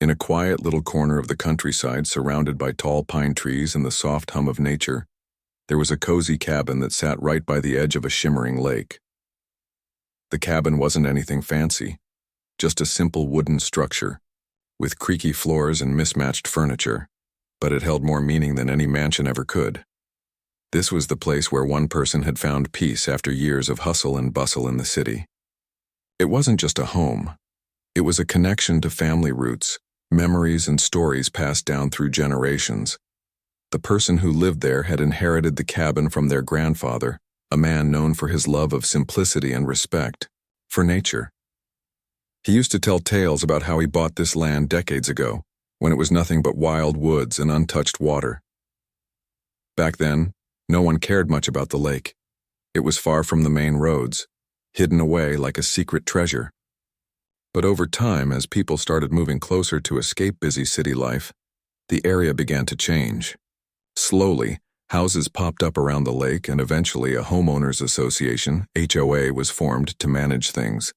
In a quiet little corner of the countryside surrounded by tall pine trees and the soft hum of nature, there was a cozy cabin that sat right by the edge of a shimmering lake. The cabin wasn't anything fancy, just a simple wooden structure, with creaky floors and mismatched furniture, but it held more meaning than any mansion ever could. This was the place where one person had found peace after years of hustle and bustle in the city. It wasn't just a home. It was a connection to family roots, memories and stories passed down through generations. The person who lived there had inherited the cabin from their grandfather, a man known for his love of simplicity and respect for nature. He used to tell tales about how he bought this land decades ago, when it was nothing but wild woods and untouched water. Back then, no one cared much about the lake. It was far from the main roads, hidden away like a secret treasure. But over time, as people started moving closer to escape busy city life, the area began to change. Slowly, houses popped up around the lake, and eventually a homeowners association, HOA, was formed to manage things.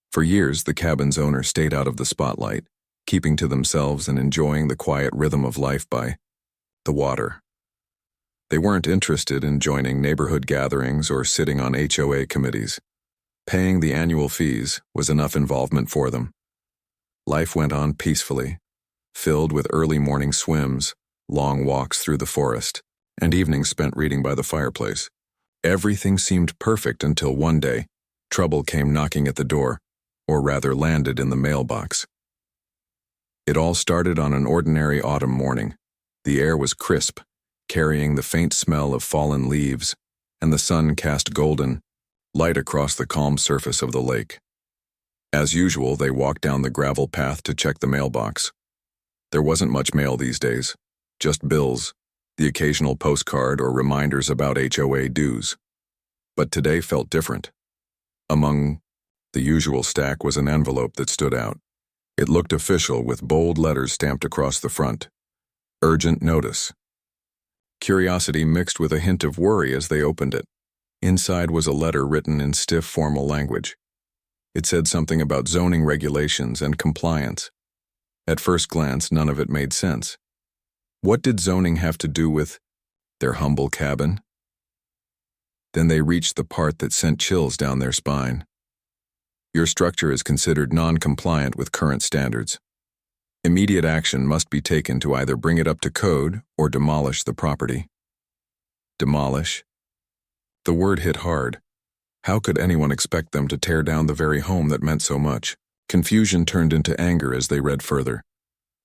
For years, the cabin's owner stayed out of the spotlight, keeping to themselves and enjoying the quiet rhythm of life by the water. They weren't interested in joining neighborhood gatherings or sitting on HOA committees. Paying the annual fees was enough involvement for them. Life went on peacefully, filled with early morning swims, long walks through the forest, and evenings spent reading by the fireplace. Everything seemed perfect until one day, trouble came knocking at the door, or rather landed in the mailbox. It all started on an ordinary autumn morning. The air was crisp, carrying the faint smell of fallen leaves, and the sun cast golden light across the calm surface of the lake. As usual, they walked down the gravel path to check the mailbox. There wasn't much mail these days, just bills, the occasional postcard or reminders about HOA dues. But today felt different. Among the usual stack was an envelope that stood out. It looked official with bold letters stamped across the front. Urgent notice. Curiosity mixed with a hint of worry as they opened it. Inside was a letter written in stiff formal language. It said something about zoning regulations and compliance. At first glance, none of it made sense. What did zoning have to do with their humble cabin? Then they reached the part that sent chills down their spine. Your structure is considered non-compliant with current standards. Immediate action must be taken to either bring it up to code or demolish the property. Demolish? The word hit hard. How could anyone expect them to tear down the very home that meant so much? Confusion turned into anger as they read further.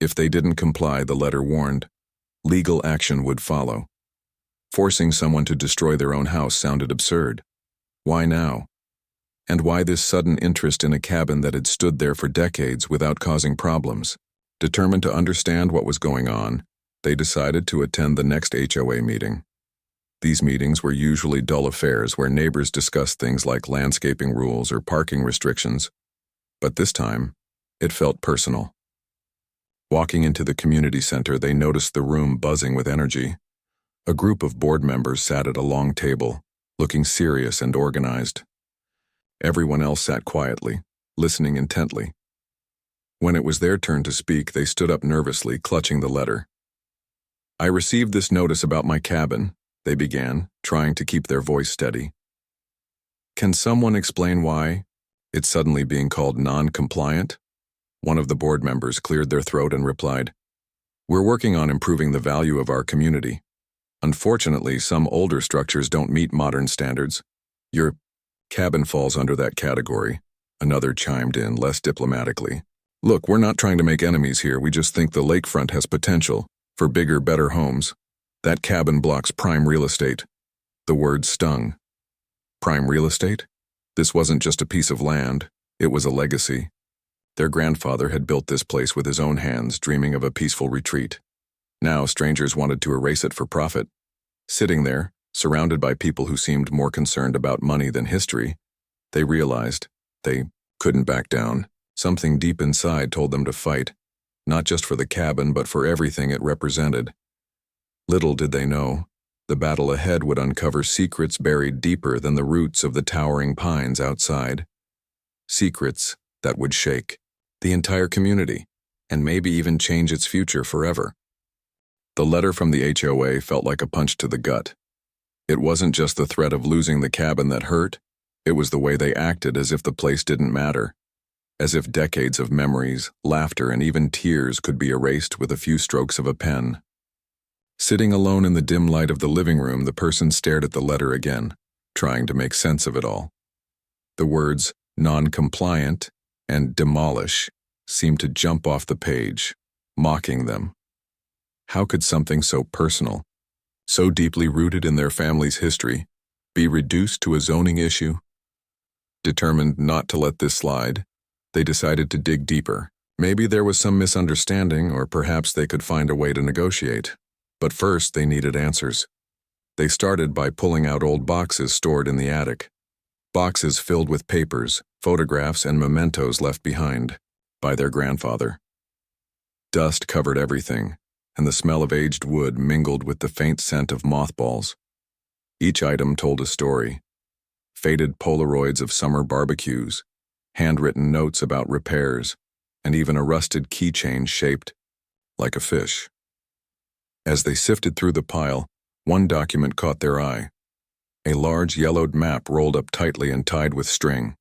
If they didn't comply, the letter warned, legal action would follow. Forcing someone to destroy their own house sounded absurd. Why now? And why this sudden interest in a cabin that had stood there for decades without causing problems? Determined to understand what was going on, they decided to attend the next HOA meeting. These meetings were usually dull affairs where neighbors discussed things like landscaping rules or parking restrictions. But this time, it felt personal. Walking into the community center, they noticed the room buzzing with energy. A group of board members sat at a long table, looking serious and organized. Everyone else sat quietly, listening intently. When it was their turn to speak, they stood up nervously, clutching the letter. I received this notice about my cabin, they began, trying to keep their voice steady. Can someone explain why it's suddenly being called non-compliant? One of the board members cleared their throat and replied, We're working on improving the value of our community. Unfortunately, some older structures don't meet modern standards. Your cabin falls under that category, another chimed in less diplomatically. Look, we're not trying to make enemies here, we just think the lakefront has potential for bigger, better homes. That cabin blocks prime real estate. The word stung. Prime real estate? This wasn't just a piece of land, it was a legacy. Their grandfather had built this place with his own hands, dreaming of a peaceful retreat. Now strangers wanted to erase it for profit. Sitting there, surrounded by people who seemed more concerned about money than history, they realized they couldn't back down. Something deep inside told them to fight, not just for the cabin, but for everything it represented. Little did they know, the battle ahead would uncover secrets buried deeper than the roots of the towering pines outside. Secrets that would shake the entire community and maybe even change its future forever. The letter from the HOA felt like a punch to the gut. It wasn't just the threat of losing the cabin that hurt, it was the way they acted, as if the place didn't matter, as if decades of memories, laughter, and even tears could be erased with a few strokes of a pen. Sitting alone in the dim light of the living room, the person stared at the letter again, trying to make sense of it all. The words non-compliant and demolish seemed to jump off the page, mocking them. How could something so personal, so deeply rooted in their family's history, be reduced to a zoning issue? Determined not to let this slide, they decided to dig deeper. Maybe there was some misunderstanding, or perhaps they could find a way to negotiate. But first, they needed answers. They started by pulling out old boxes stored in the attic. Boxes filled with papers, photographs, and mementos left behind by their grandfather. Dust covered everything, and the smell of aged wood mingled with the faint scent of mothballs. Each item told a story. Faded Polaroids of summer barbecues, handwritten notes about repairs, and even a rusted keychain shaped like a fish. As they sifted through the pile, one document caught their eye. A large yellowed map rolled up tightly and tied with string.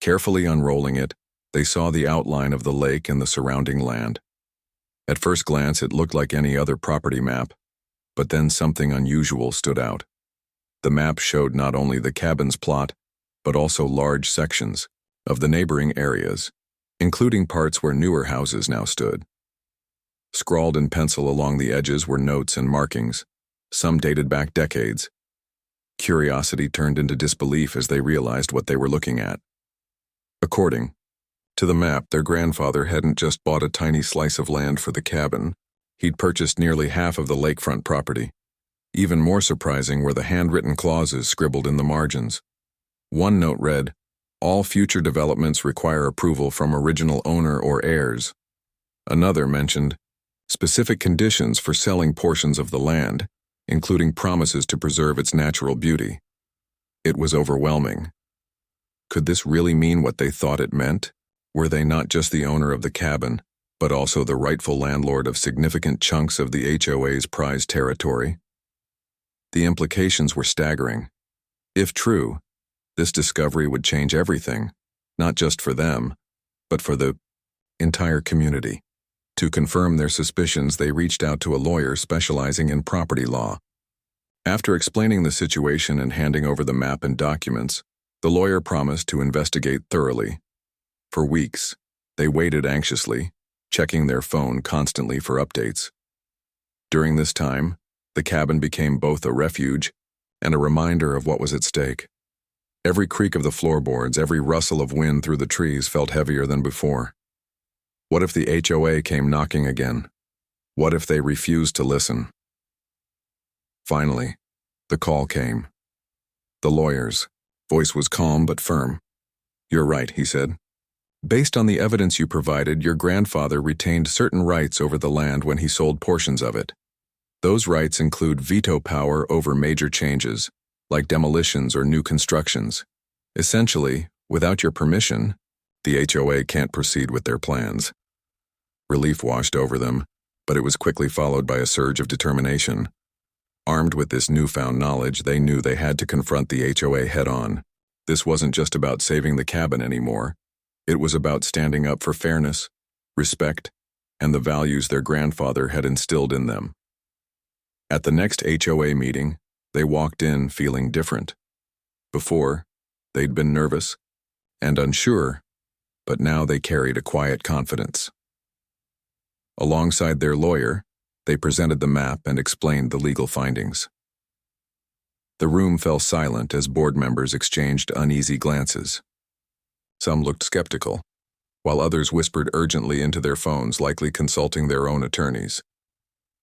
Carefully unrolling it, they saw the outline of the lake and the surrounding land. At first glance, it looked like any other property map, but then something unusual stood out. The map showed not only the cabin's plot, but also large sections of the neighboring areas, including parts where newer houses now stood. Scrawled in pencil along the edges were notes and markings, some dated back decades. Curiosity turned into disbelief as they realized what they were looking at. According to the map, their grandfather hadn't just bought a tiny slice of land for the cabin, he'd purchased nearly half of the lakefront property. Even more surprising were the handwritten clauses scribbled in the margins. One note read, "All future developments require approval from original owner or heirs." Another mentioned specific conditions for selling portions of the land, including promises to preserve its natural beauty. It was overwhelming. Could this really mean what they thought it meant? Were they not just the owner of the cabin, but also the rightful landlord of significant chunks of the HOA's prized territory? The implications were staggering. If true, this discovery would change everything, not just for them, but for the entire community. To confirm their suspicions, they reached out to a lawyer specializing in property law. After explaining the situation and handing over the map and documents, the lawyer promised to investigate thoroughly. For weeks, they waited anxiously, checking their phone constantly for updates. During this time, the cabin became both a refuge and a reminder of what was at stake. Every creak of the floorboards, every rustle of wind through the trees felt heavier than before. What if the HOA came knocking again? What if they refused to listen? Finally, the call came. The lawyer's voice was calm but firm. "You're right," he said. "Based on the evidence you provided, your grandfather retained certain rights over the land when he sold portions of it. Those rights include veto power over major changes, like demolitions or new constructions. Essentially, without your permission, the HOA can't proceed with their plans." Relief washed over them, but it was quickly followed by a surge of determination. Armed with this newfound knowledge, they knew they had to confront the HOA head-on. This wasn't just about saving the cabin anymore. It was about standing up for fairness, respect, and the values their grandfather had instilled in them. At the next HOA meeting, they walked in feeling different. Before, they'd been nervous and unsure, but now they carried a quiet confidence. Alongside their lawyer, they presented the map and explained the legal findings. The room fell silent as board members exchanged uneasy glances. Some looked skeptical, while others whispered urgently into their phones, likely consulting their own attorneys.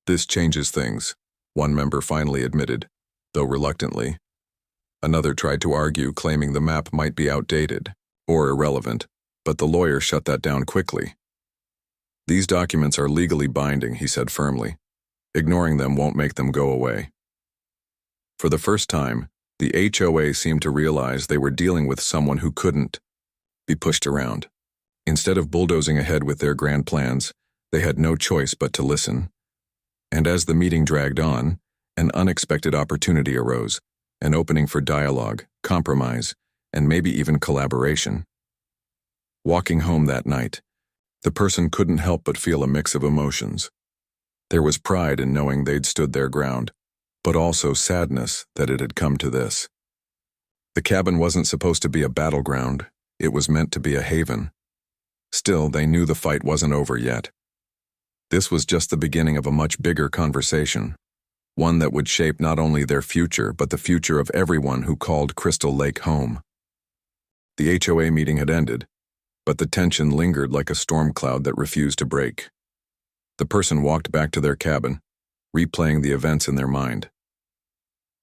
"This changes things," one member finally admitted, though reluctantly. Another tried to argue, claiming the map might be outdated or irrelevant, but the lawyer shut that down quickly. "These documents are legally binding," he said firmly. "Ignoring them won't make them go away." For the first time, the HOA seemed to realize they were dealing with someone who couldn't be pushed around. Instead of bulldozing ahead with their grand plans, they had no choice but to listen. And as the meeting dragged on, an unexpected opportunity arose, an opening for dialogue, compromise, and maybe even collaboration. Walking home that night, the person couldn't help but feel a mix of emotions. There was pride in knowing they'd stood their ground, but also sadness that it had come to this. The cabin wasn't supposed to be a battleground, it was meant to be a haven. Still, they knew the fight wasn't over yet. This was just the beginning of a much bigger conversation, one that would shape not only their future but the future of everyone who called Crystal Lake home. The HOA meeting had ended, but the tension lingered like a storm cloud that refused to break. The person walked back to their cabin, replaying the events in their mind.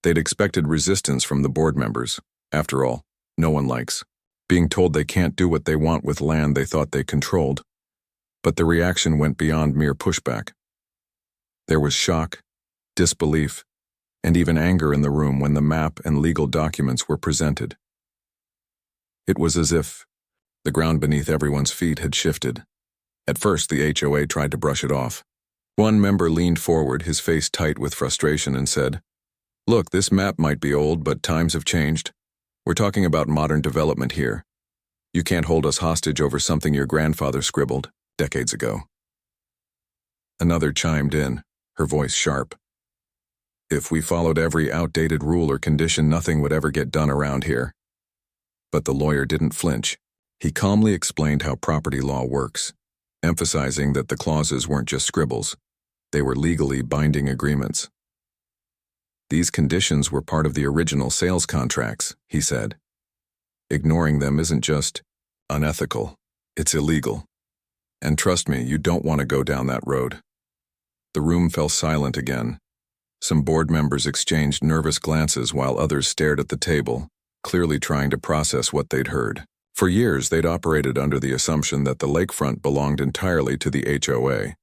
They'd expected resistance from the board members. After all, no one likes being told they can't do what they want with land they thought they controlled. But the reaction went beyond mere pushback. There was shock, disbelief, and even anger in the room when the map and legal documents were presented. It was as if the ground beneath everyone's feet had shifted. At first, the HOA tried to brush it off. One member leaned forward, his face tight with frustration, and said, "Look, this map might be old, but times have changed. We're talking about modern development here. You can't hold us hostage over something your grandfather scribbled decades ago." Another chimed in, her voice sharp. "If we followed every outdated rule or condition, nothing would ever get done around here." But the lawyer didn't flinch. He calmly explained how property law works, emphasizing that the clauses weren't just scribbles. They were legally binding agreements. "These conditions were part of the original sales contracts," he said. "Ignoring them isn't just unethical, it's illegal. And trust me, you don't want to go down that road." The room fell silent again. Some board members exchanged nervous glances while others stared at the table, clearly trying to process what they'd heard. For years, they'd operated under the assumption that the lakefront belonged entirely to the HOA,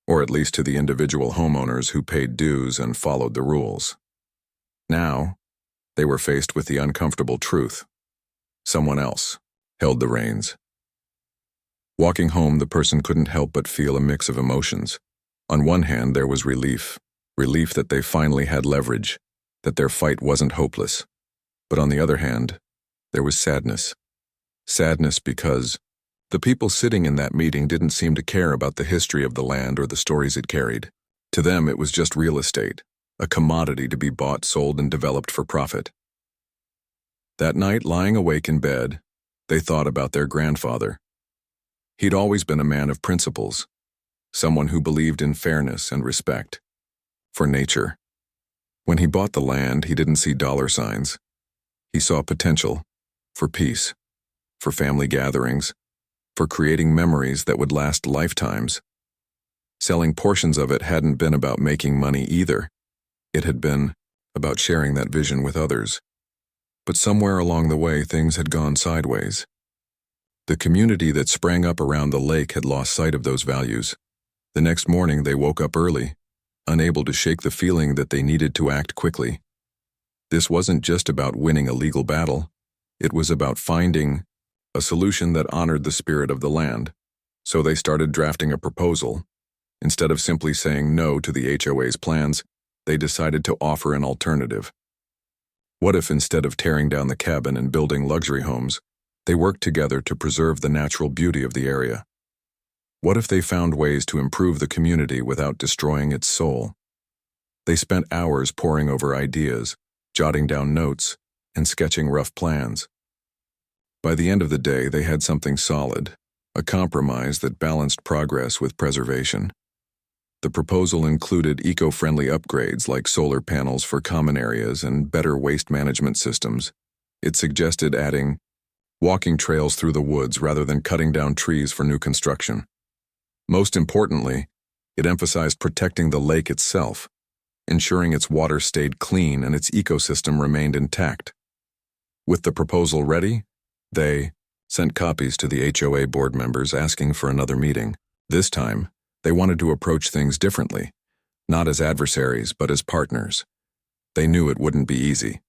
or at least to the individual homeowners who paid dues and followed the rules. Now, they were faced with the uncomfortable truth. Someone else held the reins. Walking home, the person couldn't help but feel a mix of emotions. On one hand, there was relief that they finally had leverage, that their fight wasn't hopeless. But on the other hand, there was sadness. Sadness because the people sitting in that meeting didn't seem to care about the history of the land or the stories it carried. To them, it was just real estate, a commodity to be bought, sold, and developed for profit. That night, lying awake in bed, they thought about their grandfather. He'd always been a man of principles, someone who believed in fairness and respect for nature. When he bought the land, he didn't see dollar signs. He saw potential for peace, for family gatherings, for creating memories that would last lifetimes. Selling portions of it hadn't been about making money either. It had been about sharing that vision with others. But somewhere along the way, things had gone sideways. The community that sprang up around the lake had lost sight of those values. The next morning, they woke up early, unable to shake the feeling that they needed to act quickly. This wasn't just about winning a legal battle. It was about finding a solution that honored the spirit of the land. So they started drafting a proposal. Instead of simply saying no to the HOA's plans, they decided to offer an alternative. What if instead of tearing down the cabin and building luxury homes, they worked together to preserve the natural beauty of the area? What if they found ways to improve the community without destroying its soul? They spent hours poring over ideas, jotting down notes, and sketching rough plans. By the end of the day, they had something solid, a compromise that balanced progress with preservation. The proposal included eco-friendly upgrades like solar panels for common areas and better waste management systems. It suggested adding walking trails through the woods rather than cutting down trees for new construction. Most importantly, it emphasized protecting the lake itself, ensuring its water stayed clean and its ecosystem remained intact. With the proposal ready, they sent copies to the HOA board members asking for another meeting. This time, they wanted to approach things differently, not as adversaries but as partners. They knew it wouldn't be easy.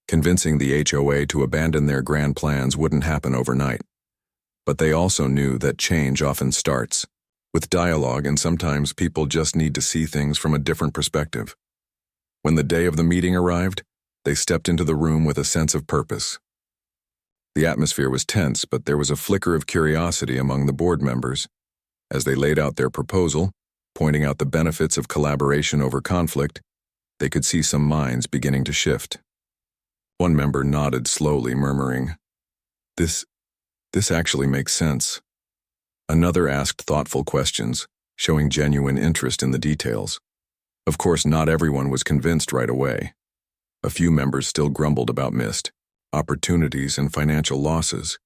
Convincing the HOA to abandon their grand plans wouldn't happen overnight. But they also knew that change often starts with dialogue, and sometimes people just need to see things from a different perspective. When the day of the meeting arrived, they stepped into the room with a sense of purpose. The atmosphere was tense, but there was a flicker of curiosity among the board members. As they laid out their proposal, pointing out the benefits of collaboration over conflict, they could see some minds beginning to shift. One member nodded slowly, murmuring, This actually makes sense." Another asked thoughtful questions, showing genuine interest in the details. Of course, not everyone was convinced right away. A few members still grumbled about missed opportunities and financial losses,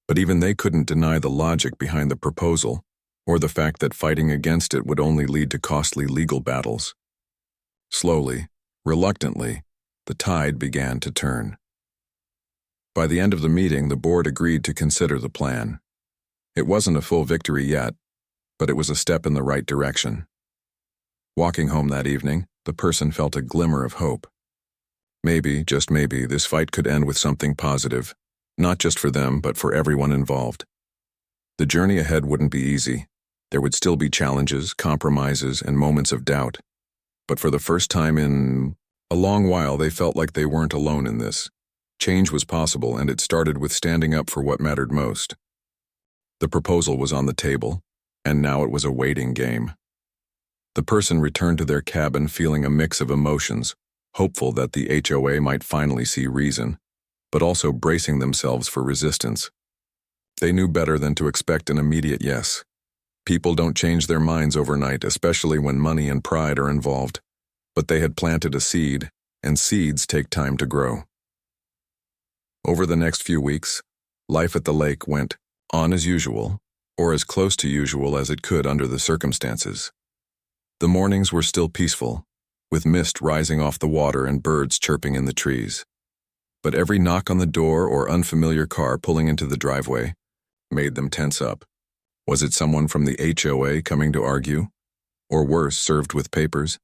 but even they couldn't deny the logic behind the proposal, or the fact that fighting against it would only lead to costly legal battles. Slowly, reluctantly, the tide began to turn. By the end of the meeting, the board agreed to consider the plan. It wasn't a full victory yet, but it was a step in the right direction. Walking home that evening, the person felt a glimmer of hope. Maybe, just maybe, this fight could end with something positive, not just for them, but for everyone involved. The journey ahead wouldn't be easy. There would still be challenges, compromises, and moments of doubt. But for the first time in a long while, they felt like they weren't alone in this. Change was possible, and it started with standing up for what mattered most. The proposal was on the table, and now it was a waiting game. The person returned to their cabin feeling a mix of emotions, hopeful that the HOA might finally see reason, but also bracing themselves for resistance. They knew better than to expect an immediate yes. People don't change their minds overnight, especially when money and pride are involved. But they had planted a seed, and seeds take time to grow. Over the next few weeks, life at the lake went on as usual, or as close to usual as it could under the circumstances. The mornings were still peaceful, with mist rising off the water and birds chirping in the trees. But every knock on the door or unfamiliar car pulling into the driveway made them tense up. Was it someone from the HOA coming to argue? Or worse, served with papers?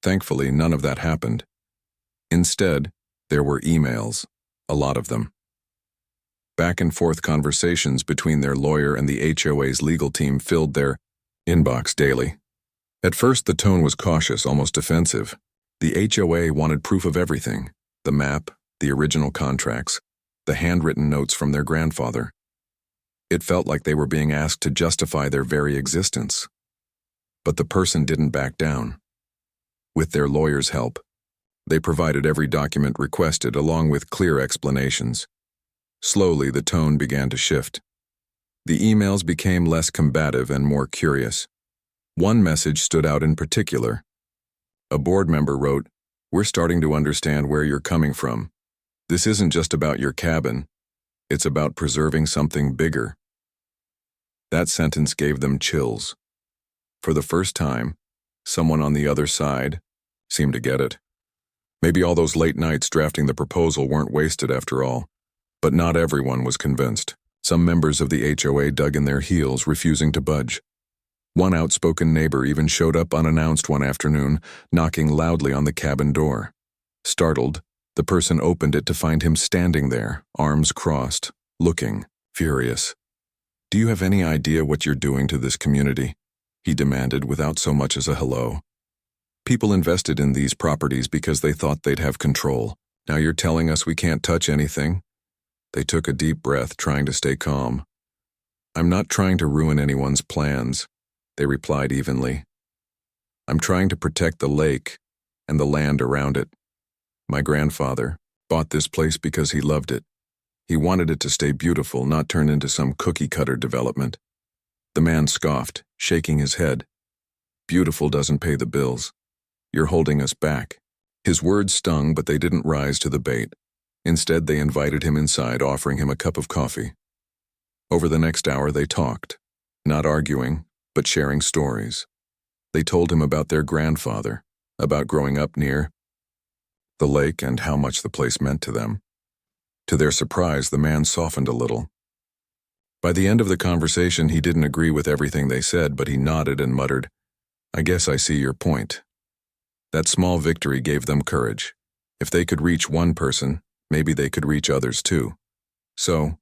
Thankfully, none of that happened. Instead, there were emails, a lot of them. Back and forth conversations between their lawyer and the HOA's legal team filled their inbox daily. At first, the tone was cautious, almost defensive. The HOA wanted proof of everything: the map, the original contracts, the handwritten notes from their grandfather. It felt like they were being asked to justify their very existence. But the person didn't back down. With their lawyer's help, they provided every document requested along with clear explanations. Slowly, the tone began to shift. The emails became less combative and more curious. One message stood out in particular. A board member wrote, "We're starting to understand where you're coming from. This isn't just about your cabin. It's about preserving something bigger." That sentence gave them chills. For the first time, someone on the other side seemed to get it. Maybe all those late nights drafting the proposal weren't wasted after all. But not everyone was convinced. Some members of the HOA dug in their heels, refusing to budge. One outspoken neighbor even showed up unannounced one afternoon, knocking loudly on the cabin door. Startled, the person opened it to find him standing there, arms crossed, looking furious. "Do you have any idea what you're doing to this community?" he demanded without so much as a hello. "People invested in these properties because they thought they'd have control. Now you're telling us we can't touch anything?" They took a deep breath, trying to stay calm. "I'm not trying to ruin anyone's plans," they replied evenly. "I'm trying to protect the lake and the land around it. My grandfather bought this place because he loved it. He wanted it to stay beautiful, not turn into some cookie-cutter development." The man scoffed, shaking his head. "Beautiful doesn't pay the bills. You're holding us back." His words stung, but they didn't rise to the bait. Instead, they invited him inside, offering him a cup of coffee. Over the next hour, they talked, not arguing, but sharing stories. They told him about their grandfather, about growing up near the lake and how much the place meant to them. To their surprise, the man softened a little. By the end of the conversation, he didn't agree with everything they said, but he nodded and muttered, "I guess I see your point." That small victory gave them courage. If they could reach one person, maybe they could reach others too. So,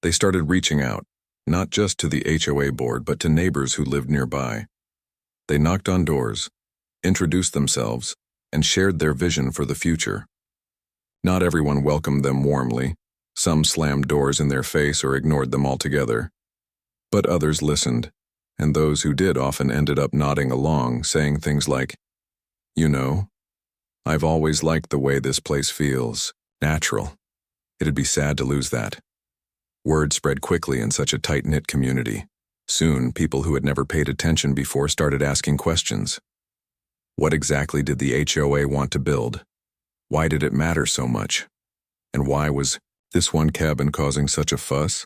they started reaching out, not just to the HOA board but to neighbors who lived nearby. They knocked on doors, introduced themselves, and shared their vision for the future. Not everyone welcomed them warmly. Some slammed doors in their face or ignored them altogether. But others listened, and those who did often ended up nodding along, saying things like, "You know, I've always liked the way this place feels. Natural. It'd be sad to lose that." Word spread quickly in such a tight-knit community. Soon, people who had never paid attention before started asking questions. What exactly did the HOA want to build? Why did it matter so much? And why was this one cabin causing such a fuss?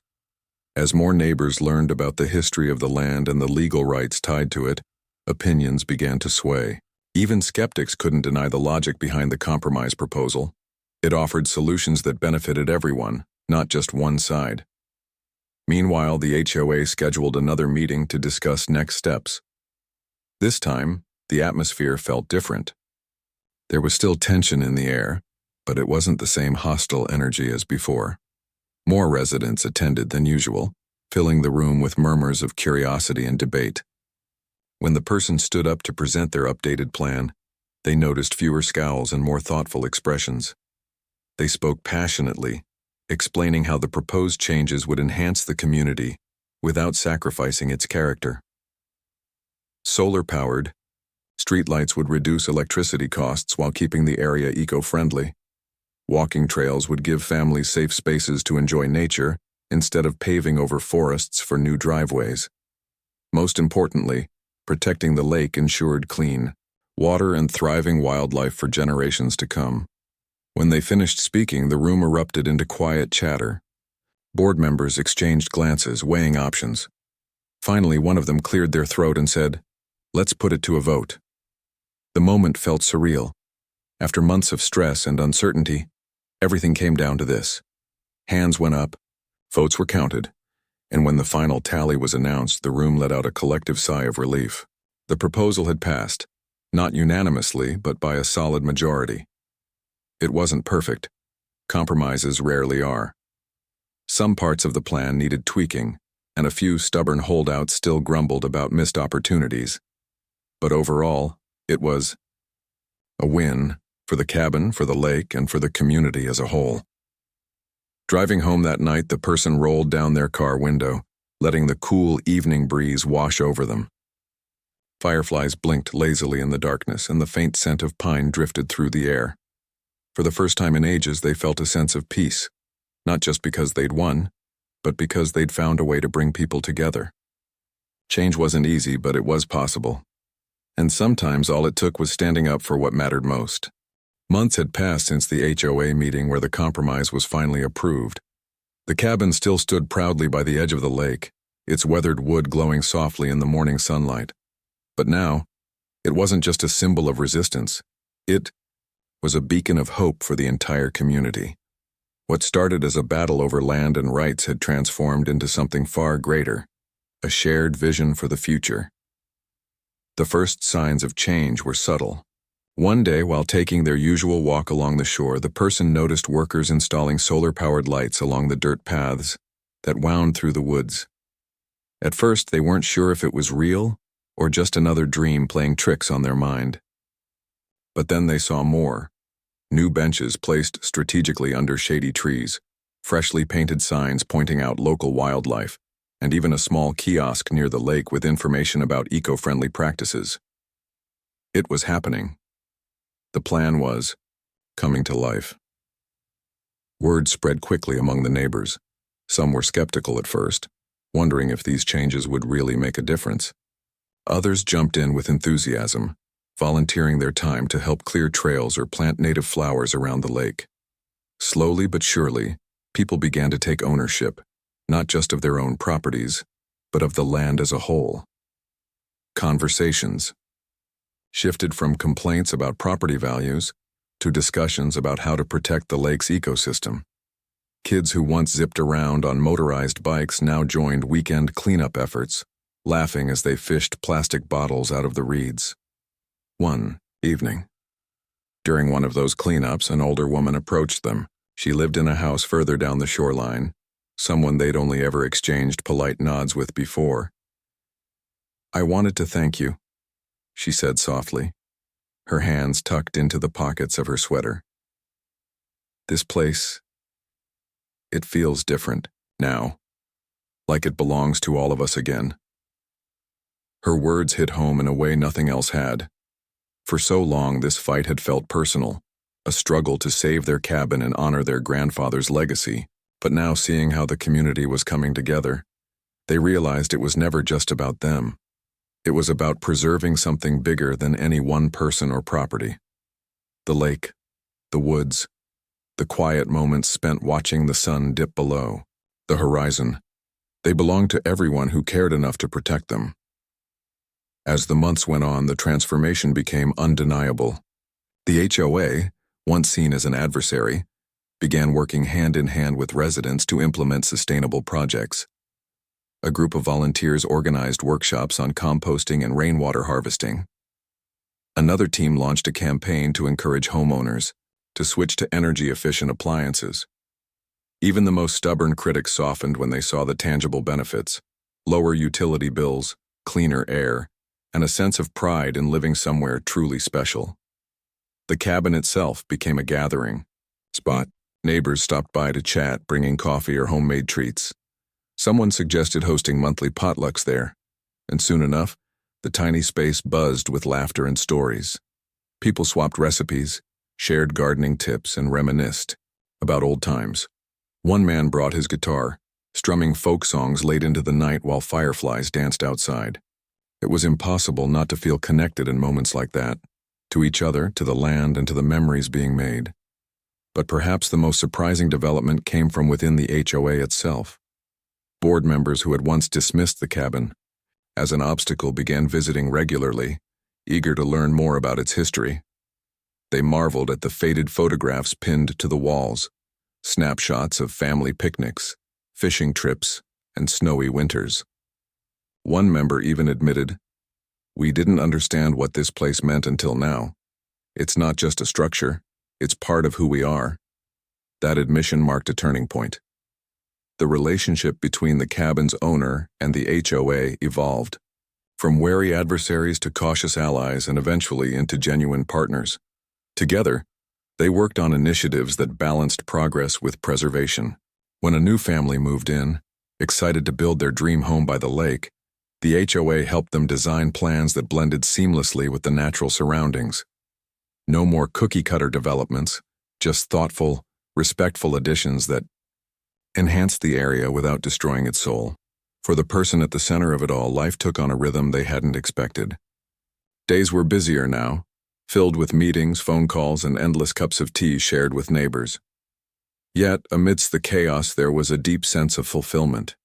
As more neighbors learned about the history of the land and the legal rights tied to it, opinions began to sway. Even skeptics couldn't deny the logic behind the compromise proposal. It offered solutions that benefited everyone, not just one side. Meanwhile, the HOA scheduled another meeting to discuss next steps. This time, the atmosphere felt different. There was still tension in the air, but it wasn't the same hostile energy as before. More residents attended than usual, filling the room with murmurs of curiosity and debate. When the person stood up to present their updated plan, they noticed fewer scowls and more thoughtful expressions. They spoke passionately, explaining how the proposed changes would enhance the community without sacrificing its character. Solar-powered, streetlights would reduce electricity costs while keeping the area eco-friendly. Walking trails would give families safe spaces to enjoy nature instead of paving over forests for new driveways. Most importantly, protecting the lake ensured clean water and thriving wildlife for generations to come. When they finished speaking, the room erupted into quiet chatter. Board members exchanged glances, weighing options. Finally, one of them cleared their throat and said, "Let's put it to a vote." The moment felt surreal. After months of stress and uncertainty, everything came down to this. Hands went up, votes were counted, and when the final tally was announced, the room let out a collective sigh of relief. The proposal had passed, not unanimously, but by a solid majority. It wasn't perfect. Compromises rarely are. Some parts of the plan needed tweaking, and a few stubborn holdouts still grumbled about missed opportunities. But overall, it was a win for the cabin, for the lake, and for the community as a whole. Driving home that night, the person rolled down their car window, letting the cool evening breeze wash over them. Fireflies blinked lazily in the darkness, and the faint scent of pine drifted through the air. For the first time in ages, they felt a sense of peace, not just because they'd won, but because they'd found a way to bring people together. Change wasn't easy, but it was possible. And sometimes all it took was standing up for what mattered most. Months had passed since the HOA meeting where the compromise was finally approved. The cabin still stood proudly by the edge of the lake, its weathered wood glowing softly in the morning sunlight. But now, it wasn't just a symbol of resistance. It was a beacon of hope for the entire community. What started as a battle over land and rights had transformed into something far greater, a shared vision for the future. The first signs of change were subtle. One day, while taking their usual walk along the shore, the person noticed workers installing solar-powered lights along the dirt paths that wound through the woods. At first, they weren't sure if it was real or just another dream playing tricks on their mind. But then they saw more. New benches placed strategically under shady trees, freshly painted signs pointing out local wildlife, and even a small kiosk near the lake with information about eco-friendly practices. It was happening. The plan was coming to life. Word spread quickly among the neighbors. Some were skeptical at first, wondering if these changes would really make a difference. Others jumped in with enthusiasm, volunteering their time to help clear trails or plant native flowers around the lake. Slowly but surely, people began to take ownership, not just of their own properties, but of the land as a whole. Conversations shifted from complaints about property values to discussions about how to protect the lake's ecosystem. Kids who once zipped around on motorized bikes now joined weekend cleanup efforts, laughing as they fished plastic bottles out of the reeds. One evening, during one of those cleanups, an older woman approached them. She lived in a house further down the shoreline, someone they'd only ever exchanged polite nods with before. "I wanted to thank you," she said softly, her hands tucked into the pockets of her sweater. "This place, it feels different now, like it belongs to all of us again." Her words hit home in a way nothing else had. For so long, this fight had felt personal, a struggle to save their cabin and honor their grandfather's legacy. But now, seeing how the community was coming together, they realized it was never just about them. It was about preserving something bigger than any one person or property. The lake, the woods, the quiet moments spent watching the sun dip below, the horizon. They belonged to everyone who cared enough to protect them. As the months went on, the transformation became undeniable. The HOA, once seen as an adversary, began working hand in hand with residents to implement sustainable projects. A group of volunteers organized workshops on composting and rainwater harvesting. Another team launched a campaign to encourage homeowners to switch to energy-efficient appliances. Even the most stubborn critics softened when they saw the tangible benefits: lower utility bills, cleaner air, and a sense of pride in living somewhere truly special. The cabin itself became a gathering spot. Neighbors stopped by to chat, bringing coffee or homemade treats. Someone suggested hosting monthly potlucks there, and soon enough, the tiny space buzzed with laughter and stories. People swapped recipes, shared gardening tips, and reminisced about old times. One man brought his guitar, strumming folk songs late into the night while fireflies danced outside. It was impossible not to feel connected in moments like that, to each other, to the land, and to the memories being made. But perhaps the most surprising development came from within the HOA itself. Board members who had once dismissed the cabin as an obstacle began visiting regularly, eager to learn more about its history. They marveled at the faded photographs pinned to the walls, snapshots of family picnics, fishing trips, and snowy winters. One member even admitted, "We didn't understand what this place meant until now. It's not just a structure, it's part of who we are." That admission marked a turning point. The relationship between the cabin's owner and the HOA evolved, from wary adversaries to cautious allies and eventually into genuine partners. Together, they worked on initiatives that balanced progress with preservation. When a new family moved in, excited to build their dream home by the lake, the HOA helped them design plans that blended seamlessly with the natural surroundings. No more cookie-cutter developments, just thoughtful, respectful additions that enhanced the area without destroying its soul. For the person at the center of it all, life took on a rhythm they hadn't expected. Days were busier now, filled with meetings, phone calls, and endless cups of tea shared with neighbors. Yet, amidst the chaos, there was a deep sense of fulfillment.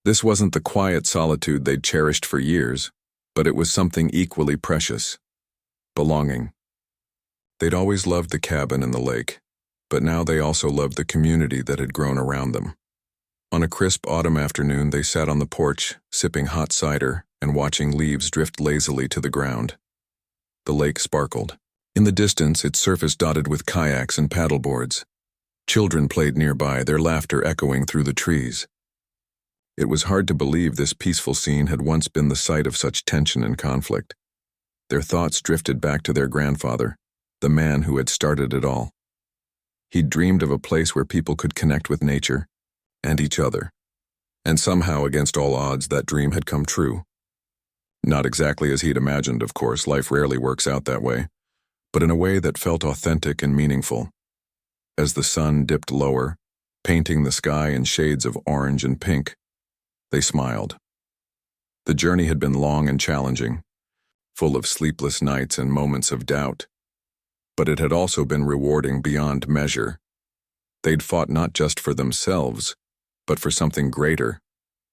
This wasn't the quiet solitude they'd cherished for years, but it was something equally precious: belonging. They'd always loved the cabin and the lake, but now they also loved the community that had grown around them. On a crisp autumn afternoon, they sat on the porch, sipping hot cider and watching leaves drift lazily to the ground. The lake sparkled. In the distance, its surface dotted with kayaks and paddleboards. Children played nearby, their laughter echoing through the trees. It was hard to believe this peaceful scene had once been the site of such tension and conflict. Their thoughts drifted back to their grandfather, the man who had started it all. He'd dreamed of a place where people could connect with nature and each other. And somehow, against all odds, that dream had come true. Not exactly as he'd imagined, of course, life rarely works out that way, but in a way that felt authentic and meaningful. As the sun dipped lower, painting the sky in shades of orange and pink, they smiled. The journey had been long and challenging, full of sleepless nights and moments of doubt. But it had also been rewarding beyond measure. They'd fought not just for themselves, but for something greater,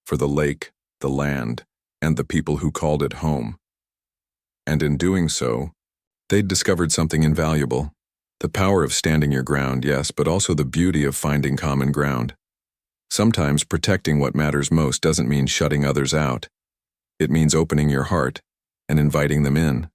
for the lake, the land, and the people who called it home. And in doing so, they'd discovered something invaluable: the power of standing your ground, yes, but also the beauty of finding common ground. Sometimes protecting what matters most doesn't mean shutting others out. It means opening your heart and inviting them in.